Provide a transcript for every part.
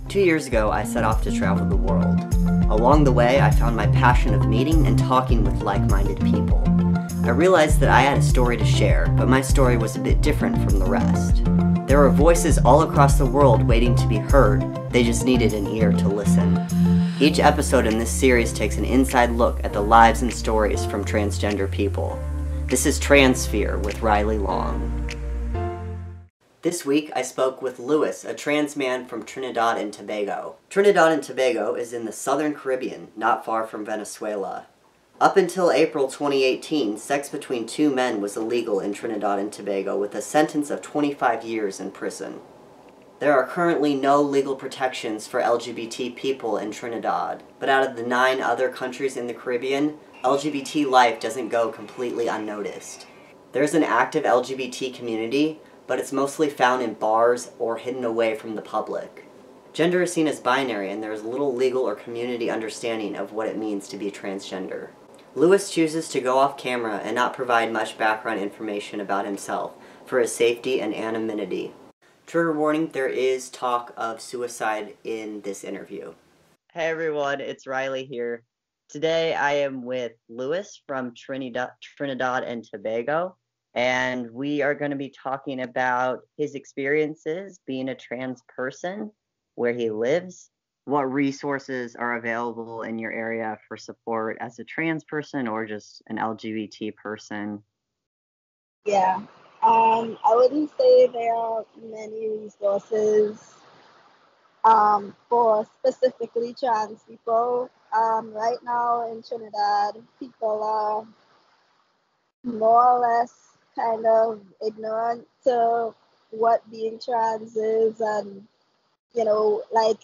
2 years ago, I set off to travel the world. Along the way, I found my passion of meeting and talking with like-minded people. I realized that I had a story to share, but my story was a bit different from the rest. There were voices all across the world waiting to be heard, they just needed an ear to listen. Each episode in this series takes an inside look at the lives and stories from transgender people. This is Transphere with Riley Long. This week, I spoke with Louis, a trans man from Trinidad and Tobago. Trinidad and Tobago is in the southern Caribbean, not far from Venezuela. Up until April 2018, sex between two men was illegal in Trinidad and Tobago with a sentence of 25 years in prison. There are currently no legal protections for LGBT people in Trinidad, but out of the 9 other countries in the Caribbean, LGBT life doesn't go completely unnoticed. There's an active LGBT community, but it's mostly found in bars or hidden away from the public. Gender is seen as binary, and there is little legal or community understanding of what it means to be transgender. Louis chooses to go off camera and not provide much background information about himself for his safety and anonymity. Trigger warning, there is talk of suicide in this interview. Hey everyone, it's Riley here. Today I am with Louis from Trinidad and Tobago, and we are going to be talking about his experiences being a trans person, where he lives, what resources are available in your area for support as a trans person or just an LGBT person. Yeah. I wouldn't say there are many resources for specifically trans people. Right now in Trinidad, people are more or less kind of ignorant to what being trans is, and like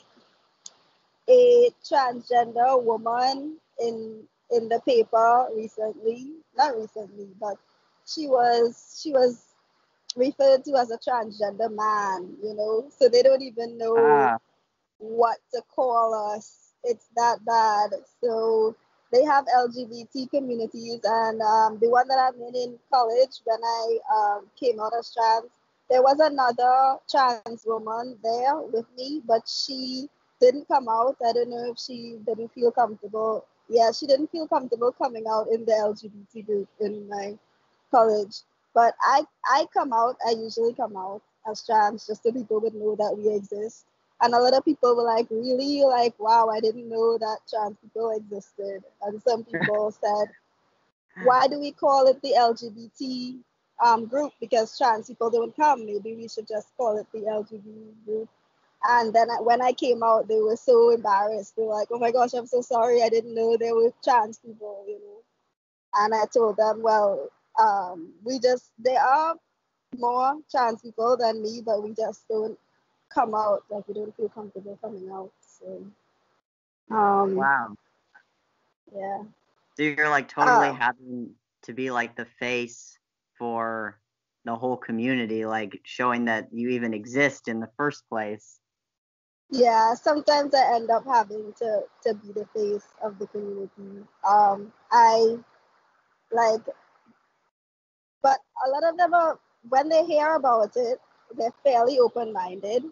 a transgender woman in the paper recently, not recently, but she was referred to as a transgender man, so they don't even know what to call us. It's that bad. So they have LGBT communities, and the one that I'm in college, when I came out as trans, there was another trans woman there with me, but she didn't come out. I don't know if she didn't feel comfortable. Yeah, she didn't feel comfortable coming out in the LGBT group in my college. But I come out, I usually come out as trans just so people would know that we exist. And a lot of people were like, really? Like, wow, I didn't know that trans people existed. And some people said, why do we call it the LGBT group? Because trans people don't come. Maybe we should just call it the LGBT group. And then when I came out, they were so embarrassed. They were like, oh my gosh, I'm so sorry. I didn't know there were trans people. And I told them, well, there are more trans people than me, but we just don't come out. Like, we don't feel comfortable coming out. So, Wow. yeah. So you're like totally having to be like the face for the whole community, like showing that you even exist in the first place. Yeah, sometimes I end up having to be the face of the community. I like, but a lot of them are, when they hear about it, they're fairly open-minded.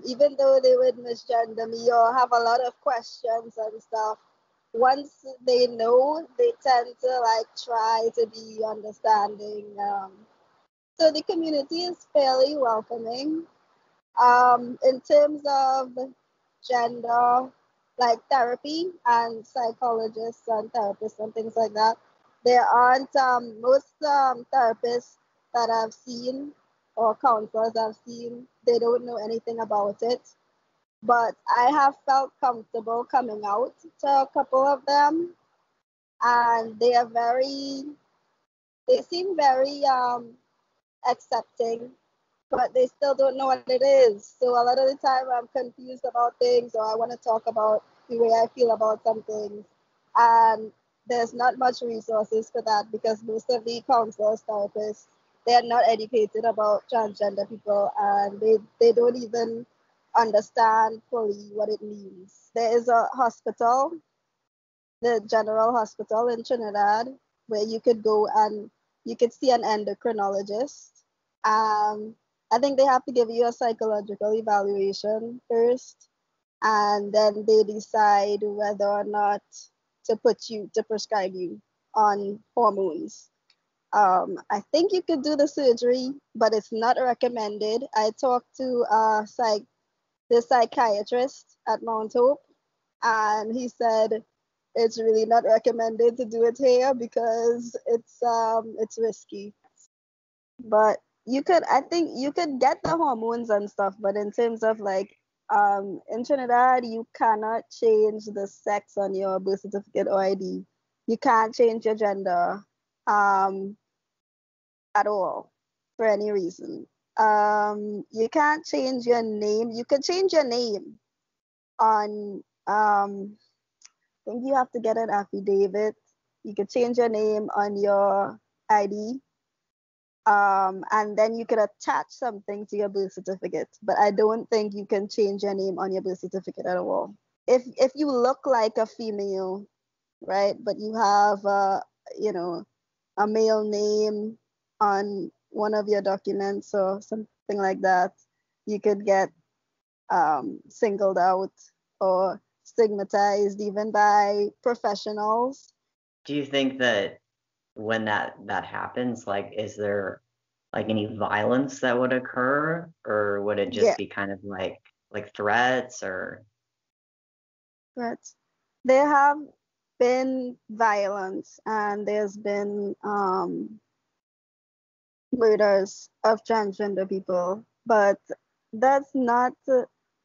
Even though they would misgender me or have a lot of questions and stuff, once they know, they tend to like try to be understanding. So the community is fairly welcoming. In terms of gender, like therapy and psychologists and therapists and things like that, there aren't most therapists that I've seen or counselors I've seen, they don't know anything about it. But I have felt comfortable coming out to a couple of them, and they seem very accepting, but they still don't know what it is. So a lot of the time I'm confused about things, or I want to talk about the way I feel about some things. And there's not much resources for that because most of the counselors, therapists, they're not educated about transgender people, and they don't even understand fully what it means. There is a hospital, the General Hospital in Trinidad, where you could go and you could see an endocrinologist. Um, I think they have to give you a psychological evaluation first, and then they decide whether or not to prescribe you on hormones. I think you could do the surgery, but it's not recommended. I talked to the psychiatrist at Mount Hope, and he said it's really not recommended to do it here because it's risky. But you could, I think you could get the hormones and stuff, but in terms of like in Trinidad, you cannot change the sex on your birth certificate or ID. You can't change your gender um at all for any reason. You can't change your name. You could change your name on I think you have to get an affidavit. You could change your name on your ID, and then you could attach something to your birth certificate. But I don't think you can change your name on your birth certificate at all. If you look like a female, right, but you have you know a male name on one of your documents or something like that, you could get singled out or stigmatized even by professionals. Do you think that when that happens, like, is there like any violence that would occur, or would it just Yeah, be kind of like threats or? but there have been violence and there's been murders of transgender people, but that's not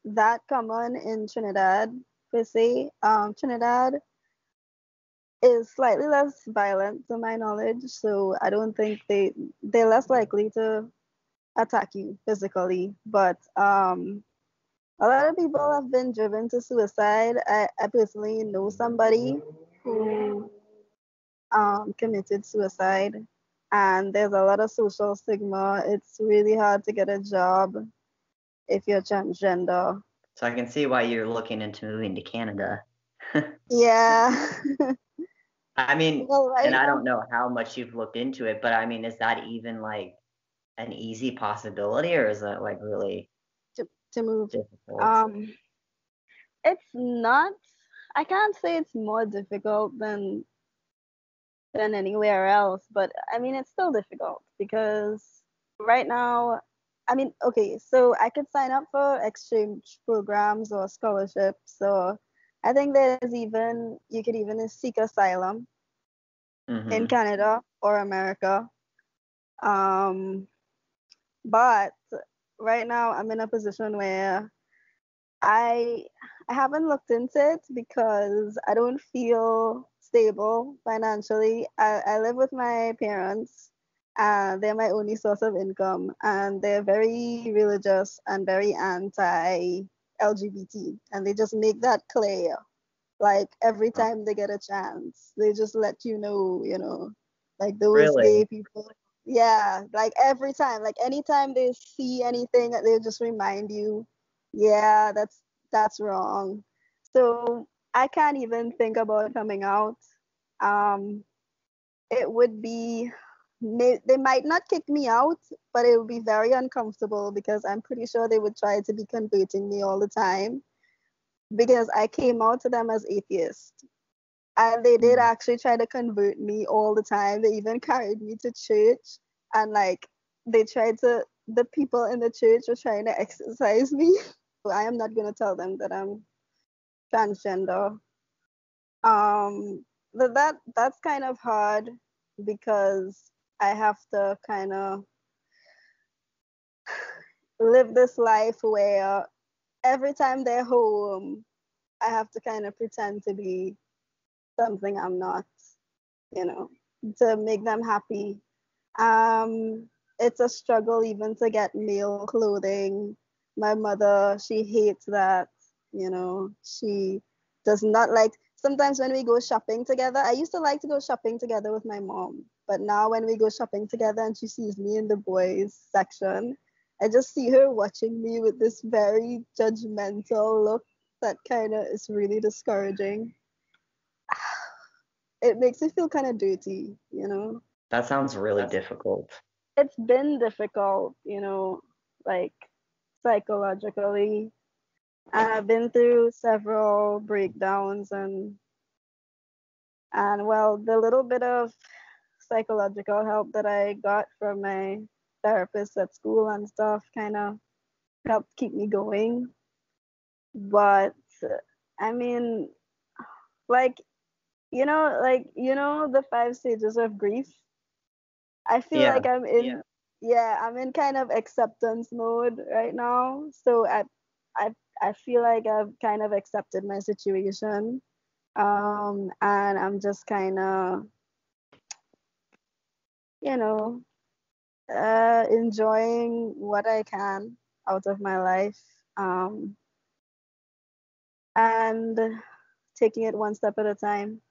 that common in Trinidad per se. Trinidad is slightly less violent to my knowledge, so I don't think they're less likely to attack you physically. But a lot of people have been driven to suicide. I personally know somebody who committed suicide, and there's a lot of social stigma. It's really hard to get a job if you're transgender. So I can see why you're looking into moving to Canada. Yeah. I mean, Well, and right I now don't know how much you've looked into it, but I mean, is that even like an easy possibility, or is that like really to move, difficult? um, it's not. I can't say it's more difficult than anywhere else, but I mean it's still difficult because right now, I mean, okay, so I could sign up for exchange programs or scholarships. So I think there's even you could even seek asylum in Mm-hmm. Canada or America. Um, but right now I'm in a position where I I haven't looked into it because I don't feel stable financially. I live with my parents. They're my only source of income, and they're very religious and very anti-LGBT, and they just make that clear. Like every time they get a chance, they just let you know, like those Really? gay people. Yeah, like every time, like anytime they see anything, they just remind you, yeah, that's wrong. So I can't even think about coming out. Um, it would be, they might not kick me out, but it would be very uncomfortable because I'm pretty sure they would try to be converting me all the time because I came out to them as atheist. And they did Mm. actually try to convert me all the time. They even carried me to church, and like the people in the church were trying to exercise me. So I am not gonna tell them that I'm transgender. But that's kind of hard because I have to kind of live this life where every time they're home, I have to kind of pretend to be something I'm not, you know, to make them happy. Um, it's a struggle even to get male clothing. My mother, she hates that, she does not like. Sometimes when we go shopping together, I used to like to go shopping together with my mom, but now when we go shopping together and she sees me in the boys section, I just see her watching me with this very judgmental look that kind of is really discouraging. It makes me feel kind of dirty. That sounds really difficult. It's been difficult. like psychologically. And I've been through several breakdowns and well, the little bit of psychological help that I got from my therapist at school and stuff kind of helped keep me going. But I mean, like the 5 stages of grief. I feel Yeah. like I'm in yeah, I'm in kind of acceptance mode right now. So I I feel like I've kind of accepted my situation. And I'm just kind of, you know, enjoying what I can out of my life. Um, and taking it one step at a time.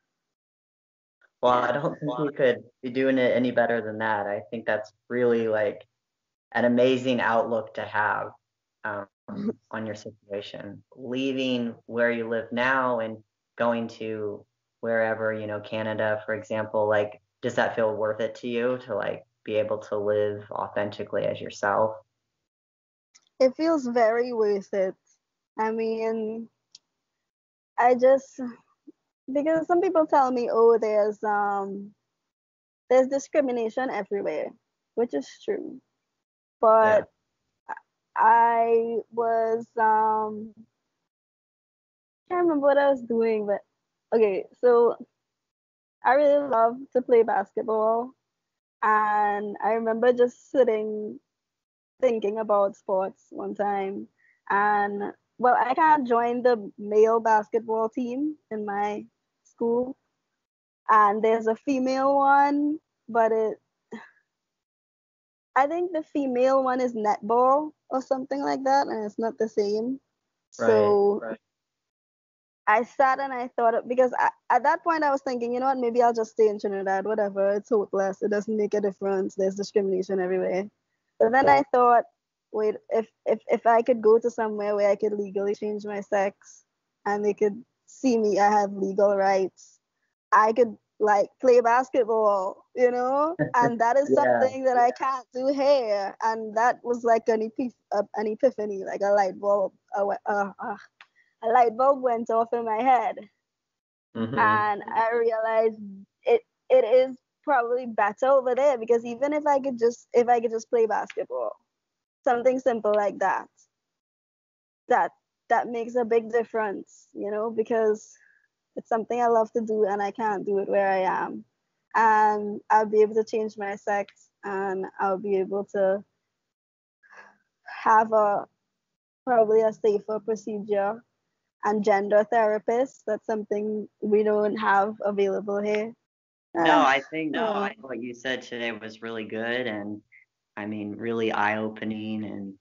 Well, I don't think you could be doing it any better than that. I think that's really like an amazing outlook to have on your situation. Leaving where you live now and going to wherever, Canada, for example, like, does that feel worth it to you to like be able to live authentically as yourself? It feels very worth it. I mean, I just because some people tell me, oh, there's discrimination everywhere, which is true. Yeah. But I was can't remember what I was doing, but okay, so I really love to play basketball, and I remember just sitting thinking about sports one time, and well, I can't join the male basketball team in my school, and there's a female one, but I think the female one is netball or something like that, and it's not the same. Right. So I sat and I thought because at that point I was thinking, you know what, maybe I'll just stay in Trinidad, whatever. It's hopeless. It doesn't make a difference. There's discrimination everywhere. But then I thought, wait, if I could go to somewhere where I could legally change my sex and they could see me, I have legal rights. I could like play basketball, and that is Yeah. something that I can't do here. And that was like an epiphany, like a light bulb, a light bulb went off in my head, Hmm. and I realized it is probably better over there because even if I could just play basketball, something simple like that that makes a big difference, because it's something I love to do and I can't do it where I am. And I'll be able to change my sex and I'll be able to have a probably a safer procedure and gender therapists. That's something we don't have available here. No, Uh, I think yeah. what you said today was really good, and I mean, really eye-opening. And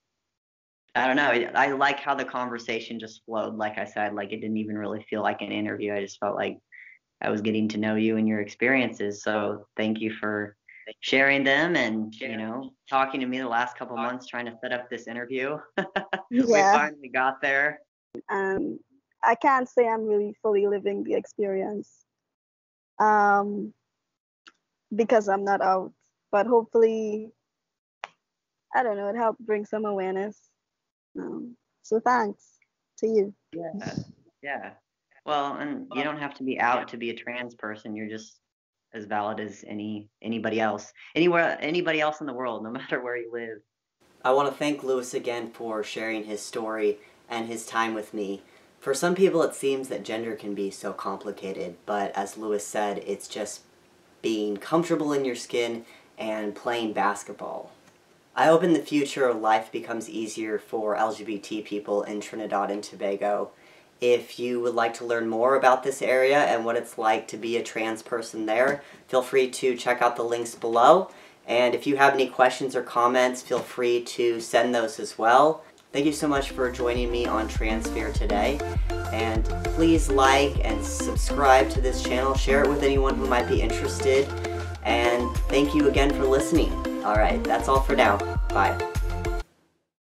I don't know, I like how the conversation just flowed. Like I said, like it didn't even really feel like an interview. I just felt like I was getting to know you and your experiences. So thank you for sharing them and, talking to me the last couple months trying to set up this interview. We Yeah. finally got there. And I can't say I'm really fully living the experience um, because I'm not out. But hopefully, I don't know, it helped bring some awareness. So thanks to you. Yeah. Yeah. Well, and you don't have to be out to be a trans person. You're just as valid as anybody else. Anybody else in the world, no matter where you live. I want to thank Lewis again for sharing his story and his time with me. For some people, it seems that gender can be so complicated, but as Lewis said, it's just being comfortable in your skin and playing basketball. I hope in the future life becomes easier for LGBT people in Trinidad and Tobago. If you would like to learn more about this area and what it's like to be a trans person there, feel free to check out the links below. And if you have any questions or comments, feel free to send those as well. Thank you so much for joining me on Transphere today. And please like and subscribe to this channel. Share it with anyone who might be interested. And thank you again for listening. Alright, that's all for now. Bye.